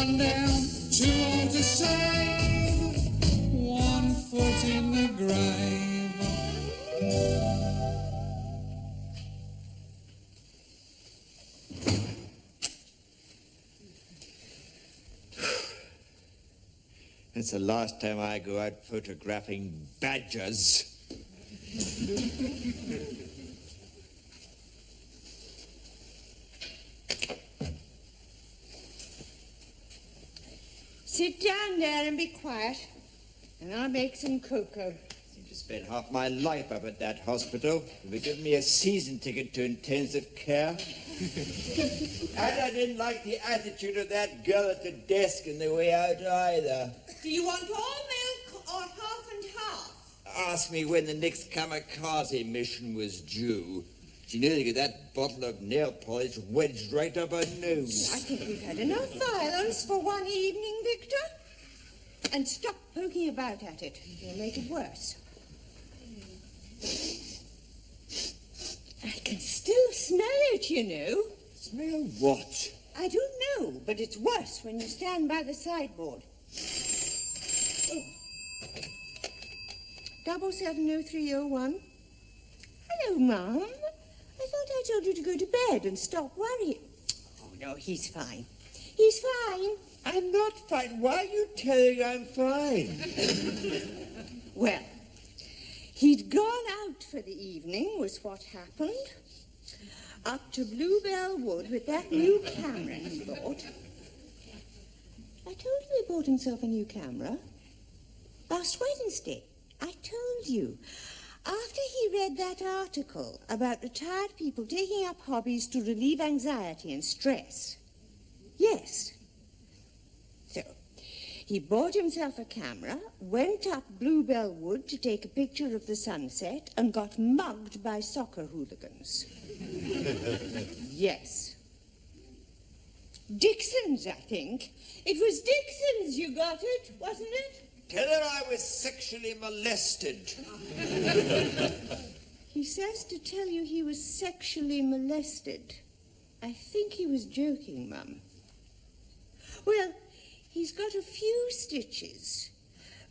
one down, two on the side, 1 foot in the grave. It's the last time I go out photographing badgers. Sit down there and be quiet, and I'll make some cocoa. I seem to spend half my life up at that hospital. They've given me a season ticket to intensive care. And I didn't like the attitude of that girl at the desk on the way out either. Do you want all milk or half and half? Asked me when the next kamikaze mission was due. She nearly got that bottle of nail polish wedged right up her nose. I think we've had enough violence for one evening, Victor. And stop poking about at it. You'll make it worse. I can still smell it, you know. Smell what? I don't know, but it's worse when you stand by the sideboard. Oh. 070301. Hello, Mum. I thought I told you to go to bed and stop worrying. Oh, no, he's fine. He's fine. I'm not fine. Why are you telling I'm fine? Well, he'd gone out for the evening, was what happened. Up to Bluebell Wood with that new camera he bought. I told you he bought himself a new camera. Last Wednesday. I told you. After he read that article about retired people taking up hobbies to relieve anxiety and stress. Yes. So, he bought himself a camera, went up Bluebell Wood to take a picture of the sunset, and got mugged by soccer hooligans. Yes. Dixon's, I think. It was Dixon's you got it, wasn't it? Tell her I was sexually molested. He says to tell you he was sexually molested. I think he was joking, Mum. Well, he's got a few stitches,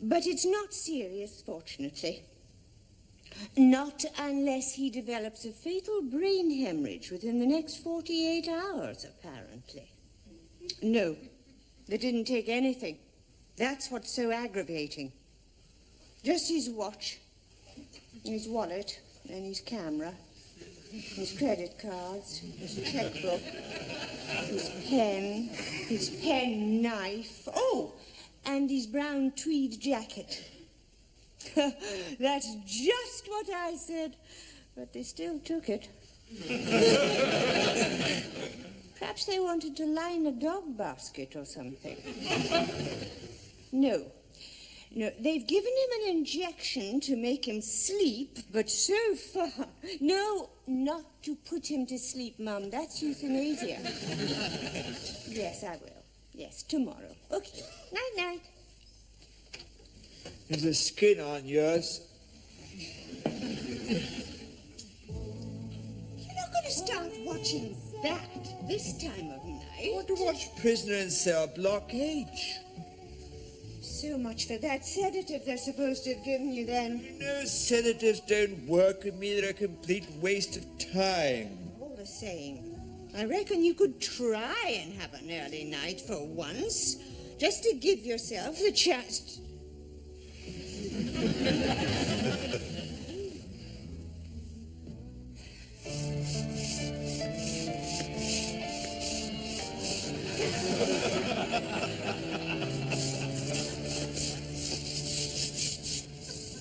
but it's not serious, fortunately. Not unless he develops a fatal brain hemorrhage within the next 48 hours, apparently. No, they didn't take anything. That's what's so aggravating. Just his watch, his wallet, and his camera, his credit cards, his checkbook, his pen knife. Oh, and his brown tweed jacket. That's just what I said, but they still took it. Perhaps they wanted to line a dog basket or something. No, they've given him an injection to make him sleep, but so far... No, not to put him to sleep, Mum. That's euthanasia. Yes, I will. Yes, tomorrow. Okay. Night-night. There's a skin on yours. You're not going to start watching that this time of night. I want to watch Prisoner in Cell Block H. So much for that sedative they're supposed to have given you then. No, sedatives don't work with me. They're a complete waste of time. All the same, I reckon you could try and have an early night for once, just to give yourself the chance.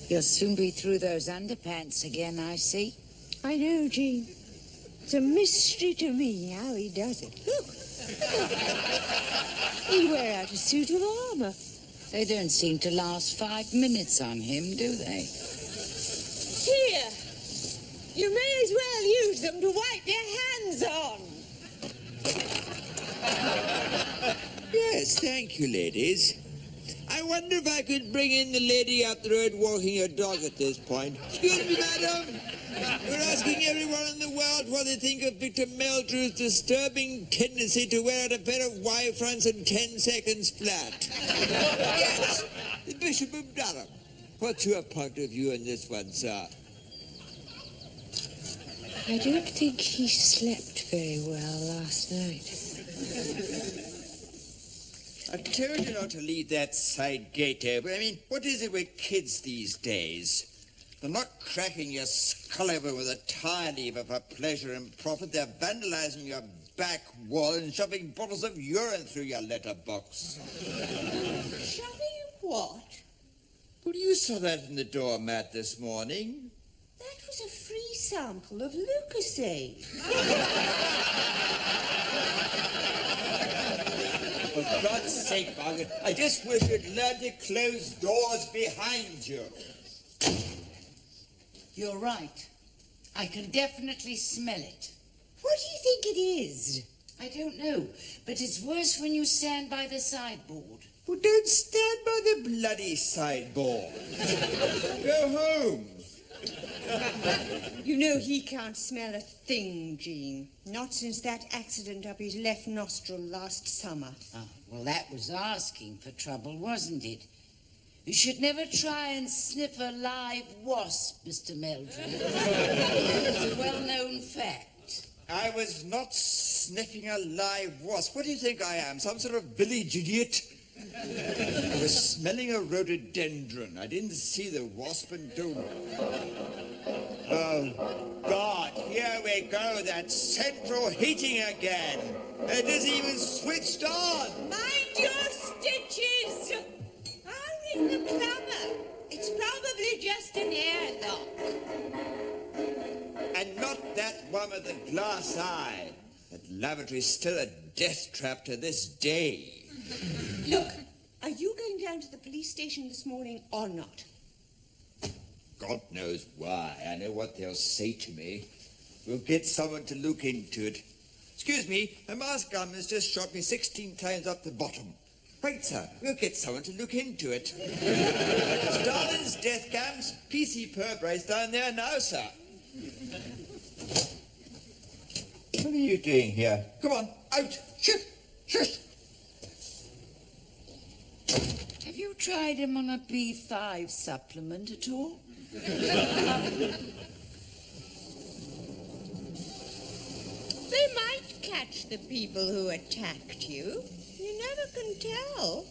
You'll soon be through those underpants again, I see. I know, Jean. It's a mystery to me how he does it. Look. He'd wear out a suit of armor. They don't seem to last 5 minutes on him, do they? Here. You may as well use them to wipe your hands on. Yes, thank you, ladies. I wonder if I could bring in the lady up the road walking her dog at this point. Excuse me, madam. We're asking everyone in the world what they think of Victor Meldrew's disturbing tendency to wear out a pair of Y-fronts in 10 seconds flat. Yes, the Bishop of Durham. What's your point of view on this one, sir? I don't think he slept very well last night. I told you not to leave that side gate open. I mean, what is it with kids these days? They're not cracking your skull over with a tire lever for pleasure and profit. They're vandalizing your back wall and shoving bottles of urine through your letterbox. Shoving what? Well, you saw that in the doormat this morning. That was a free sample of Lucasade. For God's sake, Margaret, I just wish you'd learn to close doors behind you. You're right. I can definitely smell it. What do you think it is? I don't know, but it's worse when you stand by the sideboard. Well, don't stand by the bloody sideboard. Go home. You know he can't smell a thing, Jean. Not since that accident up his left nostril last summer. Ah, well, that was asking for trouble, wasn't it? You should never try and sniff a live wasp, Mr. Meldrew. It's a well-known fact. I was not sniffing a live wasp. What do you think I am, some sort of village idiot? I was smelling a rhododendron. I didn't see the wasp until... Oh, God, here we go, that central heating again. It isn't even switched on. Mind your stitches! I'll ring the plumber. It's probably just an airlock. And not that one with the glass eye. That lavatory's still a death trap to this day. Look, are you going down to the police station this morning or not? God knows why. I know what they'll say to me. We'll get someone to look into it. Excuse me, a masked gunman's just shot me 16 times up the bottom. Wait, sir, we'll get someone to look into it. Stalin's death camps, PC Purbride's down there now, sir. What are you doing here? Come on, out! Shoot! Shoot! Have you tried him on a B5 supplement at all? They might catch the people who attacked you. You never can tell.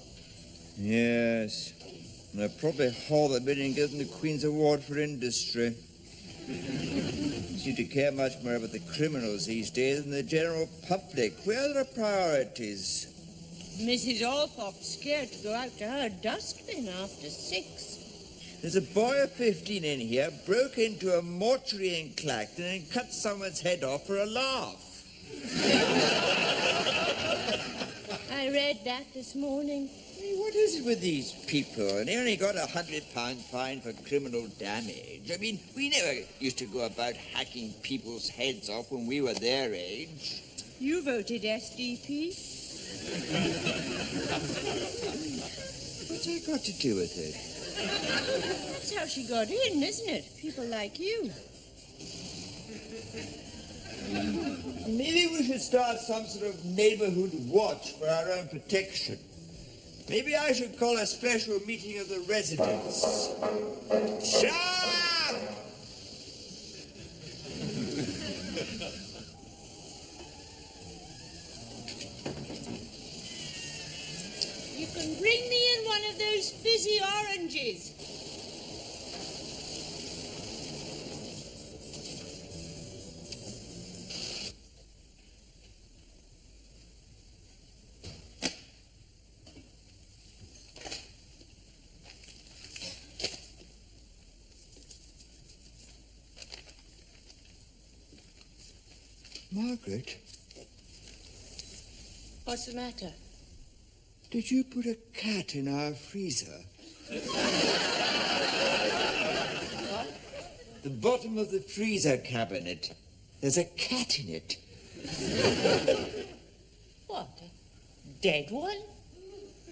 Yes. And I'll probably haul them in and give them the Queen's Award for Industry. Seem to care much more about the criminals these days than the general public. Where are the priorities? Mrs. Althorpe's scared to go out to her dustbin after 6. There's a boy of 15 in here, broke into a mortuary in Clacton and cut someone's head off for a laugh. I read that this morning. Hey, what is it with these people? And they only got a £100 fine for criminal damage. I mean, we never used to go about hacking people's heads off when we were their age. You voted SDP. What's that got to do with it? That's how she got in, isn't it? People like you. Maybe we should start some sort of neighborhood watch for our own protection. Maybe I should call a special meeting of the residents. Sharp! You can bring me in one of those fizzy oranges. Margaret, What's the matter? did you put a cat in our freezer? The bottom of the freezer cabinet. There's a cat in it. What? A dead one?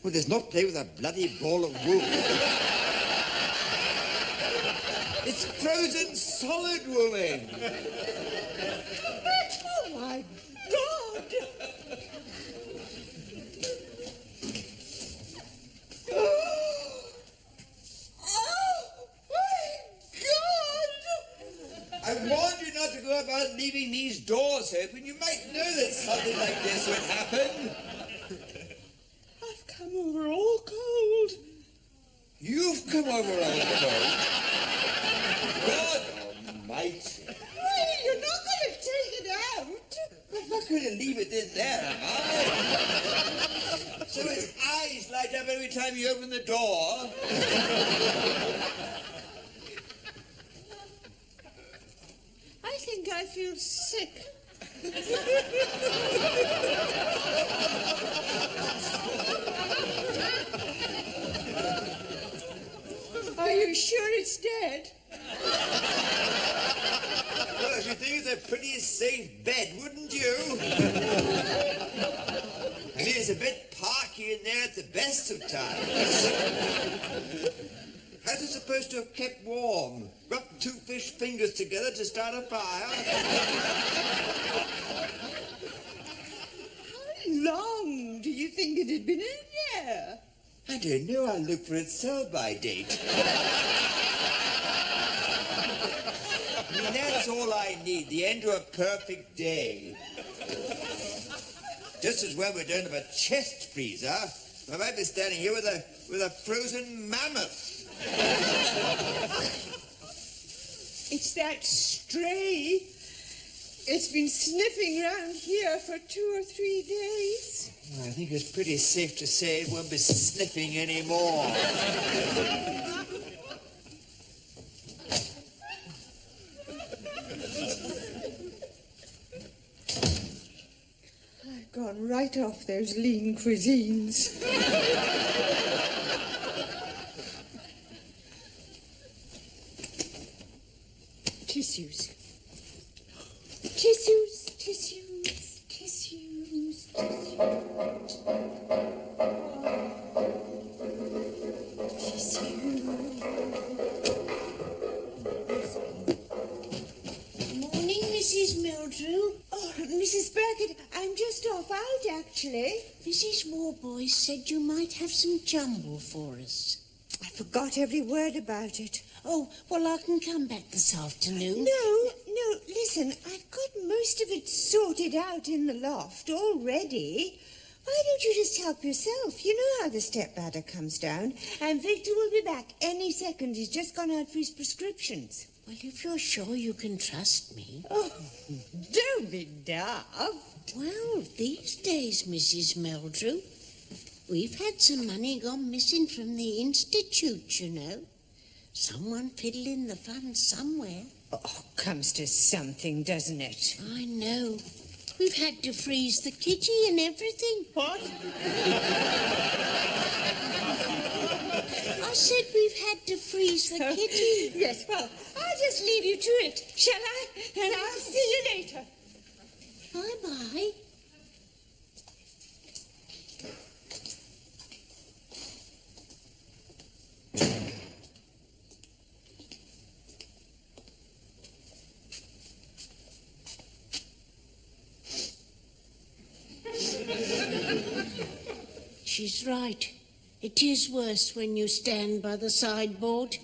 Well, there's not play with a bloody ball of wool. It's frozen solid, woman. Oh, my God! I warned you not to go about leaving these doors open. You might know that something like this would happen. I've come over all cold. You've come over all cold. God almighty. Well, you're not going to take it out. I'm not going to leave it in there, am I? So his eyes light up every time you open the door. I think I feel sick. Are you sure it's dead? Well, if you think it's a pretty safe bed, wouldn't you? I mean, it's a bit parky in there at the best of times. How's it supposed to have kept warm? Rub two fish fingers together to start a fire? How long do you think it had been in there? I don't know. I'll look for its sell-by date. I mean, that's all I need, the end to a perfect day. Just as well we don't have a chest freezer. I might be standing here with a frozen mammoth. It's that stray. It's been sniffing around here for 2 or 3 days. Well, I think it's pretty safe to say it won't be sniffing anymore. I've gone right off those lean cuisines. Tissues. Tissues, tissues, tissues, Morning, Mrs. Meldrew. Oh, Mrs. Burkett, I'm just off out, actually. Mrs. Warboys said you might have some jumble for us. I forgot every word about it. Oh, well, I can come back this afternoon. No, listen, I've got most of it sorted out in the loft already. Why don't you just help yourself? You know how the stepladder comes down. And Victor will be back any second. He's just gone out for his prescriptions. Well, if you're sure you can trust me. Oh, don't be daft. Well, these days, Mrs. Meldrew, we've had some money gone missing from the Institute, you know. Someone fiddling the funds somewhere. Oh, comes to something, doesn't it? I know. We've had to freeze the kitty and everything. What? I said we've had to freeze the kitty. Yes, well, I'll just leave you to it, shall I? And I'll see you later. Bye-bye. She's right. It is worse when you stand by the sideboard.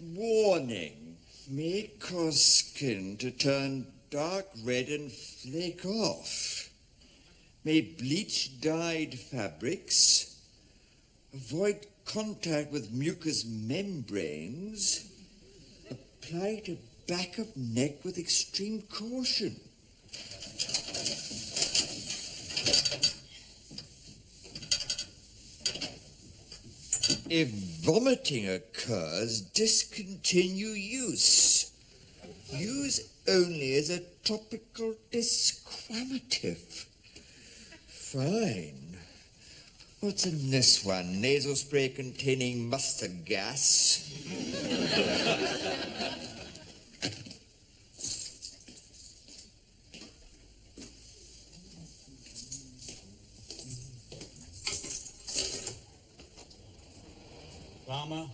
Warning. May cause skin to turn dark red and flake off. May bleach dyed fabrics. Avoid contact with mucous membranes. Apply to back of neck with extreme caution. If vomiting occurs, discontinue use. Use only as a topical disquamative. Fine. What's in this one? Nasal spray containing mustard gas. Plumber?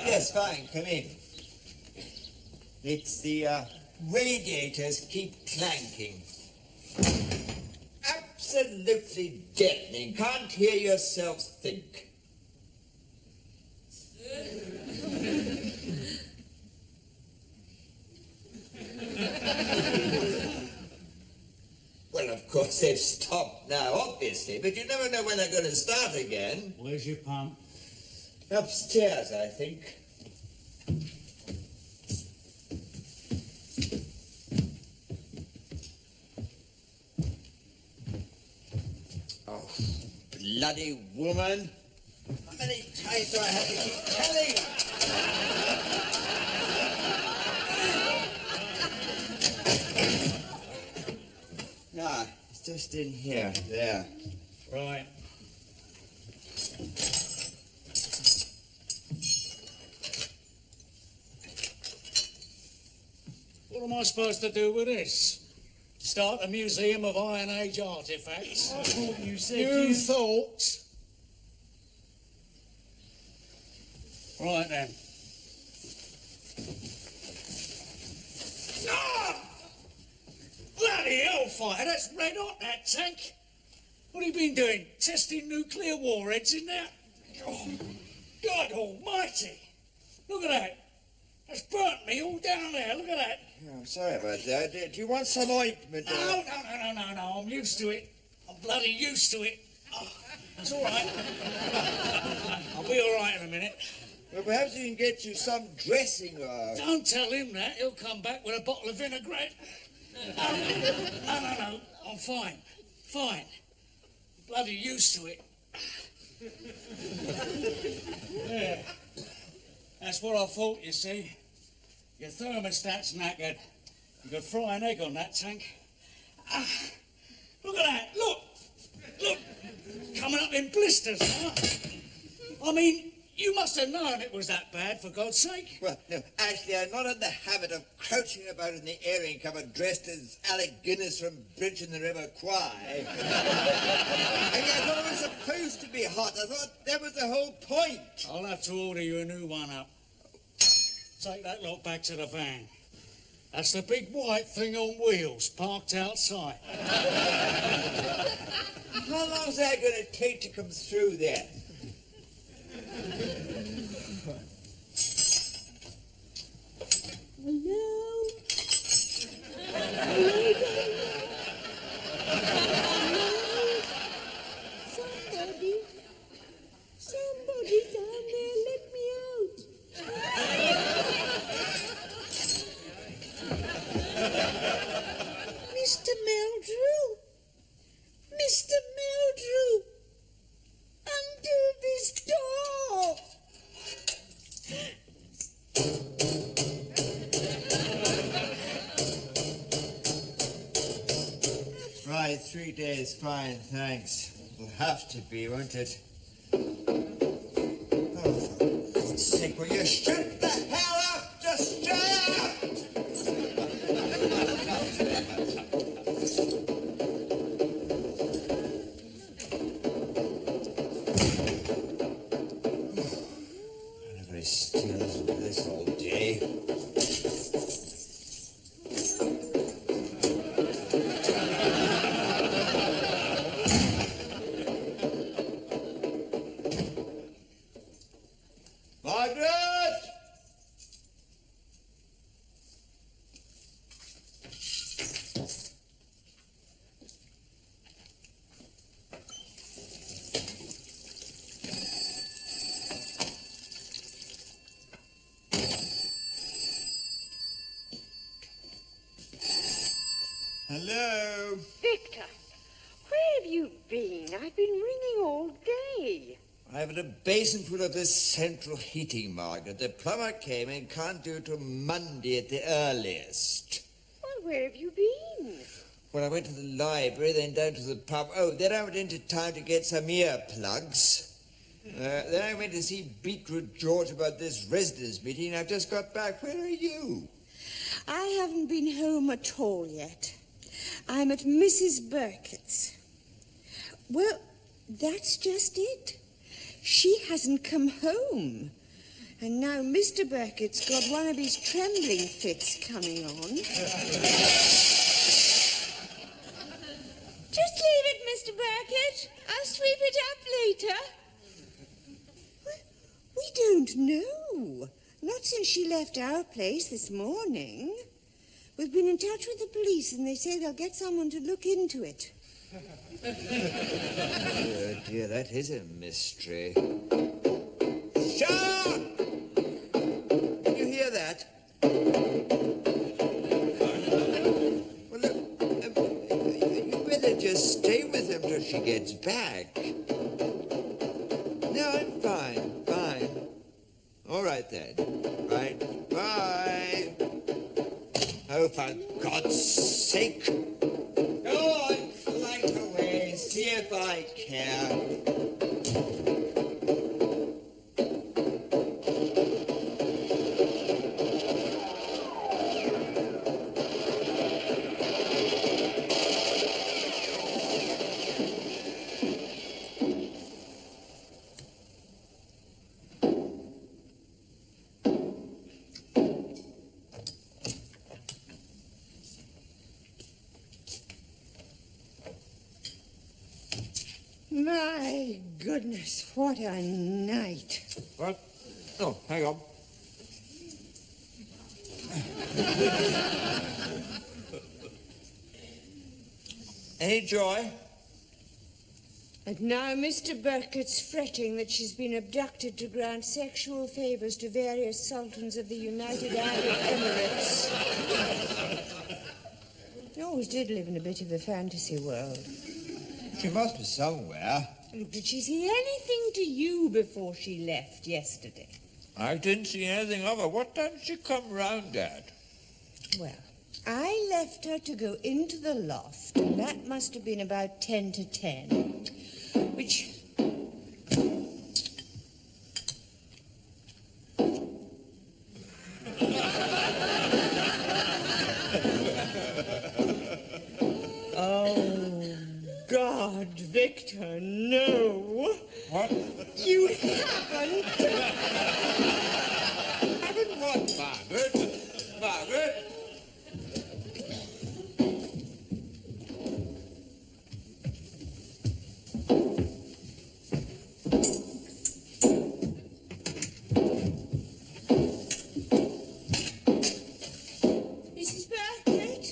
Yes, fine, come in. It's the radiators keep clanking. Absolutely deafening. Can't hear yourself think. Well, of course, they've stopped now, obviously, but you never know when they're going to start again. Where's your pump? Upstairs, I think. Oh, bloody woman. How many times do I have to keep telling you? Ah, it's just in here. There. Right. What am I supposed to do with this? Start a museum of Iron Age artifacts? I thought you said You thought? Right then. Ah! Bloody hellfire, that's red hot, that tank. What have you been doing? Testing nuclear warheads in there? Oh, God almighty. Look at that. That's burnt me all down there, look at that. Oh, I'm sorry about that. Do you want some ointment? No, I'm used to it. I'm bloody used to it. Oh, it's all right. I'll be all right in a minute. Well, perhaps you can get you some dressing or... Don't tell him that. He'll come back with a bottle of vinaigrette. No. I'm fine. Fine. Bloody used to it. Yeah. That's what I thought, you see. Your thermostat's knackered. You could fry an egg on that tank. Ah, look at that. Look. Coming up in blisters, huh? I mean, you must have known it was that bad, for God's sake. Well, no, actually, I'm not in the habit of crouching about in the airing cupboard dressed as Alec Guinness from Bridge in the River Kwai. I mean, I thought it was supposed to be hot. I thought that was the whole point. I'll have to order you a new one up. Take that lot back to the van. That's the big white thing on wheels, parked outside. How long is that going to take to come through there? Hello? Somebody down there, let me out. Mr. Meldrew! Mr. Meldrew! Undo this door! Right, 3 days, fine, thanks. It'll have to be, won't it? Oh, for God's sake, will you shut the hell up? Just shut up! Everybody steals into this all day. Margaret! Hello? Victor, where have you been? I've been ringing all day. I've had a basin full of this central heating, Margaret. The plumber came and can't do it till Monday at the earliest. Well, where have you been? Well, I went to the library, then down to the pub. Oh, then I went into town to get some earplugs. Then I went to see Beetroot George about this residents' meeting. I've just got back. Where are you? I haven't been home at all yet. I'm at Mrs. Burkett's. Well, that's just it. She hasn't come home. And now Mr. Burkett's got one of his trembling fits coming on. Just leave it, Mr. Burkett. I'll sweep it up later. We don't know. Not since she left our place this morning. We've been in touch with the police and they say they'll get someone to look into it. Oh, dear, that is a mystery. Sean! Can you hear that? Well, look, you better just stay with him till she gets back. No, I'm fine. All right, then. Right. Bye. Oh, for God's sake. Go on, flight away. See if I care. My goodness, what a night. What? Oh, hang on. Any joy? And now Mr. Burkett's fretting that she's been abducted to grant sexual favors to various sultans of the United Arab Emirates. He always did live in a bit of a fantasy world. She must be somewhere. Look, did she say anything to you before she left yesterday? I didn't see anything of her. What time did she come round at? Well, I left her to go into the loft, and that must have been about 10 to 10, which... Oh, God, Victor, no. What? You haven't. Haven't what, Margaret? Margaret? Mrs. Burkett?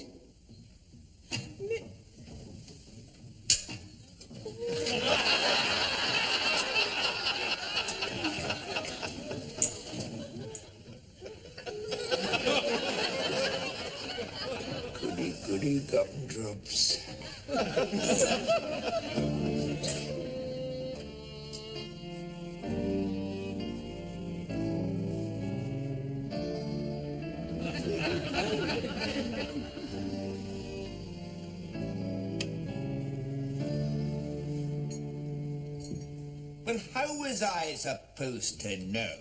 Goody gumdrops. But how was I supposed to know?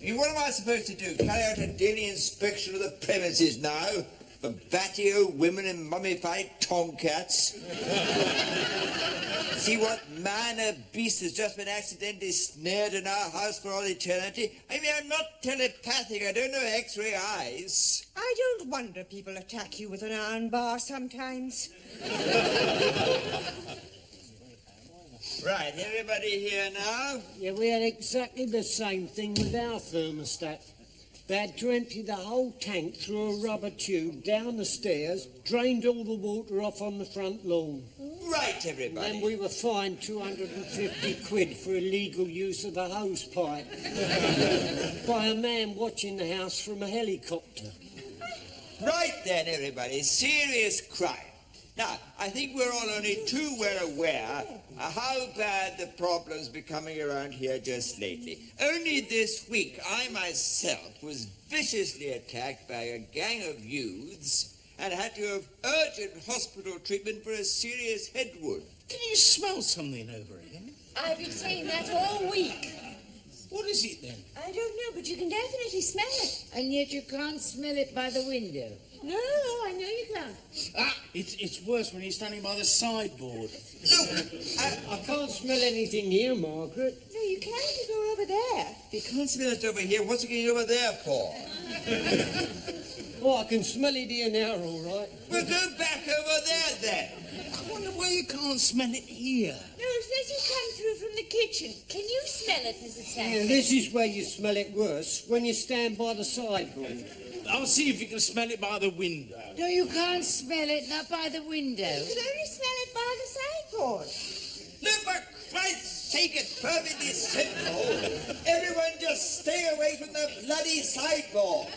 I mean, what am I supposed to do? Carry out a daily inspection of the premises now? For batty old women and mummified tomcats? See what man or beast has just been accidentally snared in our house for all eternity? I mean, I'm not telepathic. I don't know X-ray eyes. I don't wonder people attack you with an iron bar sometimes. Right, everybody here now? Yeah, we had exactly the same thing with our thermostat. They had to empty the whole tank through a rubber tube, down the stairs, drained all the water off on the front lawn. Right, everybody. Then we were fined 250 quid for illegal use of the hose pipe by a man watching the house from a helicopter. Right then, everybody. Serious crime. Now, I think we're all only too well aware how bad the problem's becoming around here just lately. Only this week, I myself was viciously attacked by a gang of youths, and had to have urgent hospital treatment for a serious head wound. Can you smell something over here? I've been saying that all week. What is it then? I don't know, but you can definitely smell it. And yet you can't smell it by the window. No, I know you can't. It's worse when you're standing by the sideboard. Look, I can't smell anything here, Margaret. No, you can if you go over there. you can't smell it over here. What's it going over there for? Oh, I can smell it here now, all right. Well, go back over there then. I wonder why you can't smell it here. No, it says you come through from the kitchen. Can you smell it, Mrs. Yeah, Sanders? this is where you smell it worse, when you stand by the sideboard. I'll see if you can smell it by the window. No, you can't smell it, not by the window. You can only smell it by the sideboard. Look, for Christ's sake, it's perfectly simple. Everyone just stay away from the bloody sideboard.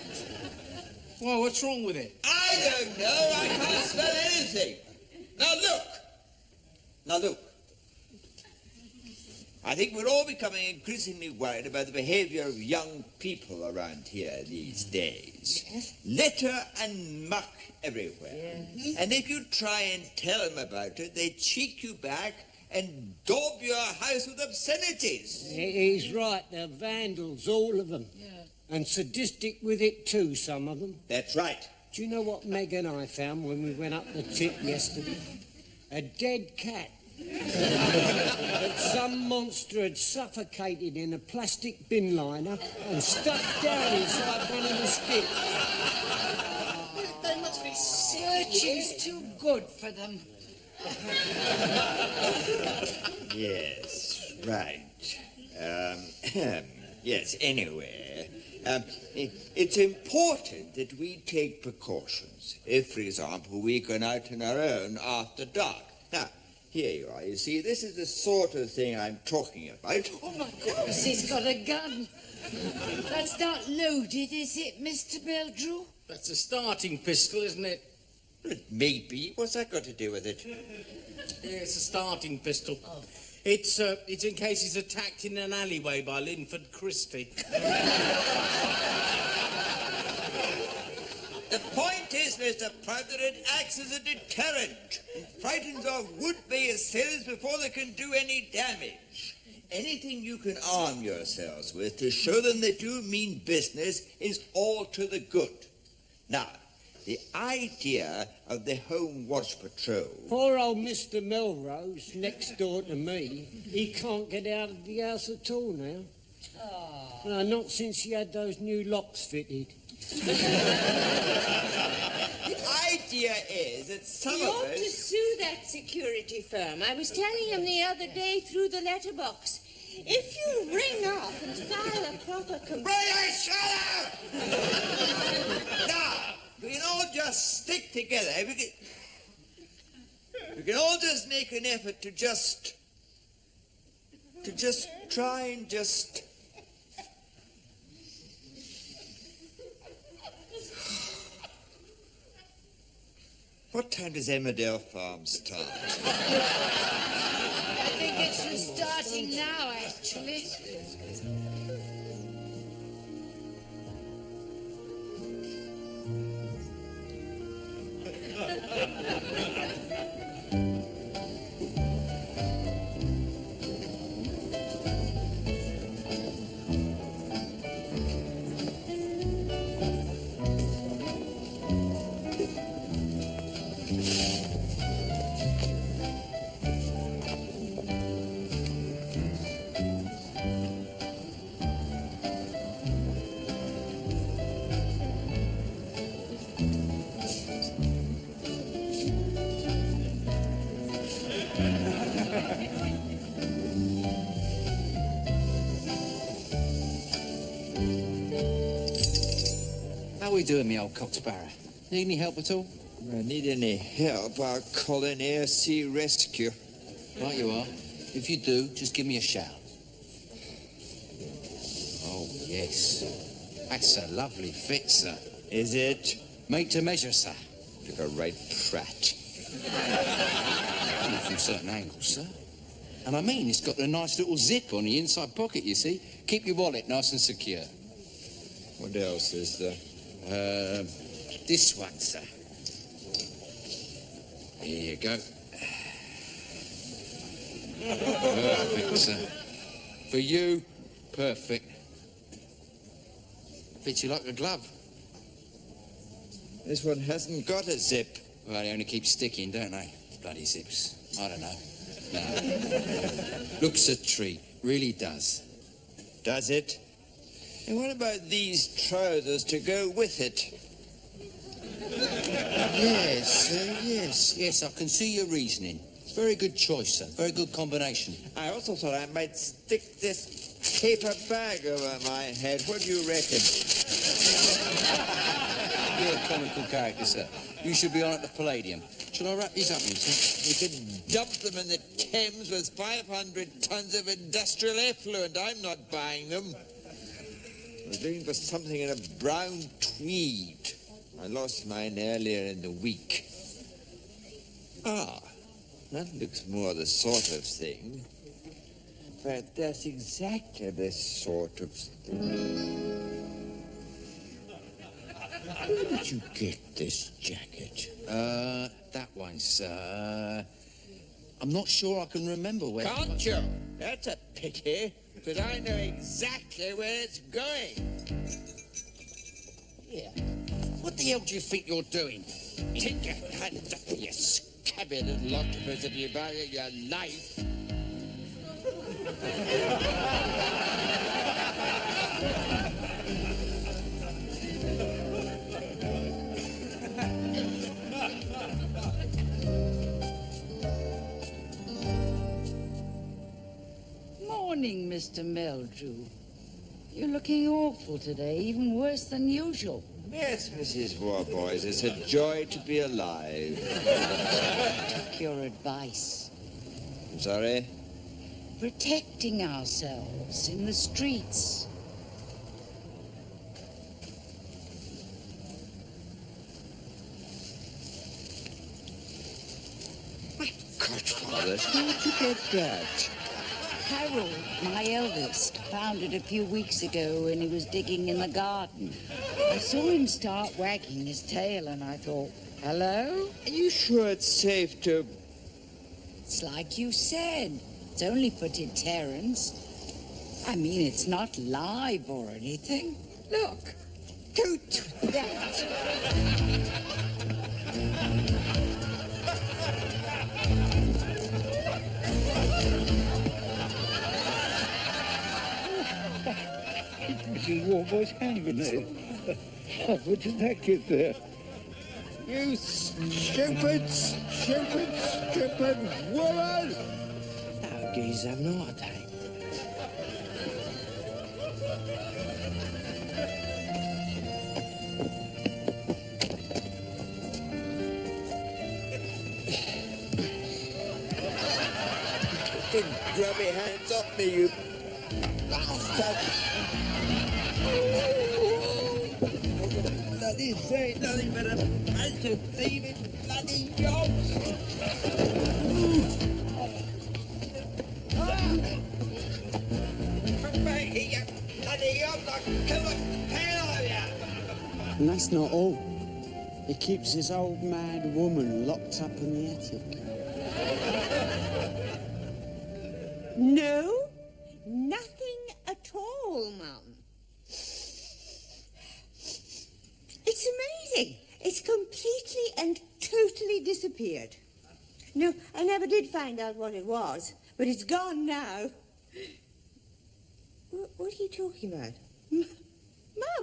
Well, what's wrong with it? I don't know. I can't smell anything. Now look. I think we're all becoming increasingly worried about the behavior of young people around here these days. Litter and muck everywhere. And if you try and tell them about it, they cheek you back and daub your house with obscenities. He's right, they're vandals, all of them. Yeah. And sadistic with it too, some of them. That's right. Do you know what Meg and I found when we went up the tip yesterday? A dead cat. That some monster had suffocated in a plastic bin liner and stuffed down inside one of the skips. They must be searching's too good for them. Yes, right. Yes, anyway, it's important that we take precautions. If, for example, we go out on our own after dark. Now, here you are. You see, this is the sort of thing I'm talking about. Oh, my goodness, he's got a gun. That's not loaded, is it, Mr. Meldrew? That's a starting pistol, isn't it? It may be. What's that got to do with it? Yeah, it's a starting pistol. Oh. It's in case he's attacked in an alleyway by Linford Christie. The point is, Mr. Pratt, that it acts as a deterrent and frightens off would-be assailants before they can do any damage. Anything you can arm yourselves with to show them that you mean business is all to the good. Now, the idea of the Home Watch Patrol... Poor old Mr. Melrose, next door to me, he can't get out of the house at all now. Oh. No, not since he had those new locks fitted. The idea is that some You of ought us... to sue that security firm. I was telling him the other day through the letterbox. If you ring up and file a proper complaint... Brother, shut up! Now, we can all just stick together. We can all just make an effort to just try and just... What time does Emmerdale Farm start? I think it's restarting now, actually. How are we doing, me old cocksparrow? Need any help at all? I need any help, I'll call in Air Sea Rescue. Right you are. If you do, just give me a shout. Oh, yes. That's a lovely fit, sir. Is it? Made to measure, sir. Like a right prat. Only from certain angles, sir. And I mean, it's got a nice little zip on the inside pocket, you see. Keep your wallet nice and secure. What else is there? This one, sir. Here you go. Perfect, sir. For you, perfect. Fits you like a glove. This one hasn't got a zip. Well, they only keep sticking, don't they? Bloody zips. I don't know. No. Looks a treat. Really does. Does it? And what about these trousers to go with it? Yes, I can see your reasoning. Very good choice, sir. Very good combination. I also thought I might stick this paper bag over my head. What do you reckon? You're a comical character, sir. You should be on at the Palladium. Shall I wrap these up, sir? You could dump them in the Thames with 500 tons of industrial effluent. I'm not buying them. I was looking for something in a brown tweed. I lost mine earlier in the week. Ah, that looks more the sort of thing. But that's exactly the sort of thing. Where did you get this jacket? That one, sir. I'm not sure I can remember where... Can't you? That's a pity, because I know exactly where it's going. Here. What the hell do you think you're doing? Take your hands off your scabby little octopus if you value your life. Morning, Mr. Meldrew. You're looking awful today, even worse than usual. Yes, Mrs. Warboys, it's a joy to be alive. Took your advice. I'm sorry? Protecting ourselves in the streets. Godfather, where'd you get that? Harold, my eldest, found it a few weeks ago when he was digging in the garden. I saw him start wagging his tail and I thought, hello? Are you sure it's safe to... It's like you said. It's only for deterrence. I mean, it's not live or anything. Look. Don't do that. Mrs. Warboys, hang on there. What did that get there? You stupid woman! That geezer having a heart attack. Get grubby hands off me, you bastard! Bloody say nothing but a bunch of thieving bloody jobs! Come back here, you bloody jobs! I'll kill the hell out of you! And that's not all. He keeps his old mad woman locked up in the attic. No, nothing at all, Mum. It's amazing. It's completely and totally disappeared. No, I never did find out what it was, but it's gone now. What are you talking about? Mum,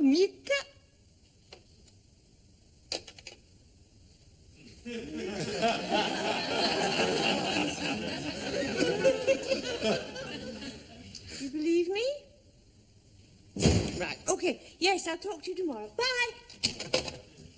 you can't... You believe me? Right, okay. Yes, I'll talk to you tomorrow. Bye.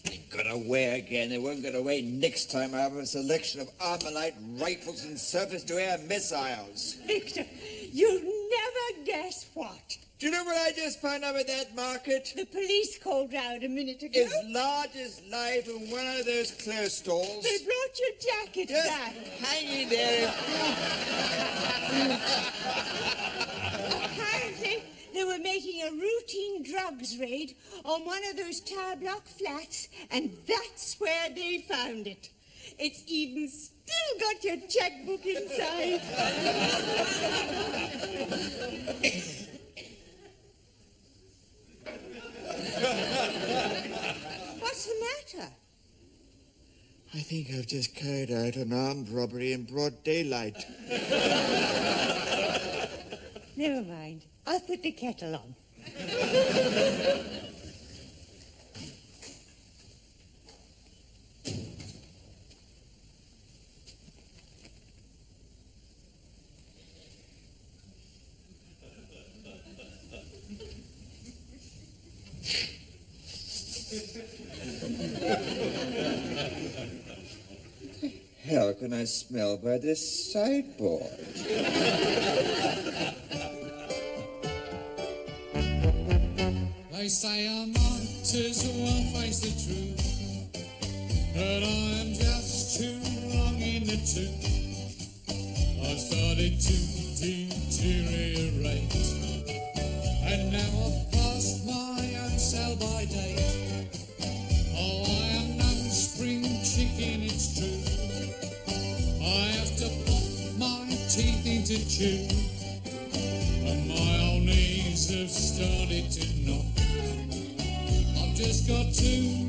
They got away again. They won't get away next time I have a selection of Armalite rifles and surface-to-air missiles. Victor, you'll never guess what. Do you know what I just found out at that market? The police called round a minute ago. As large as life in one of those clothes stalls. They brought your jacket Just back. hanging there. Apparently, they were making a routine drugs raid on one of those tower block flats, and that's where they found it. It's even still got your checkbook inside. What's the matter? I think I've just carried out an armed robbery in broad daylight. Never mind. I'll put the kettle on. How can I smell by this sideboard? They say I might as well face the truth, but I am just too long in the tooth. I started to deteriorate, and now I've passed my own sell-by date. Oh, I am no spring chicken, it's true. I have to pop my teeth into chew, and my old knees have started to knock. I've just got too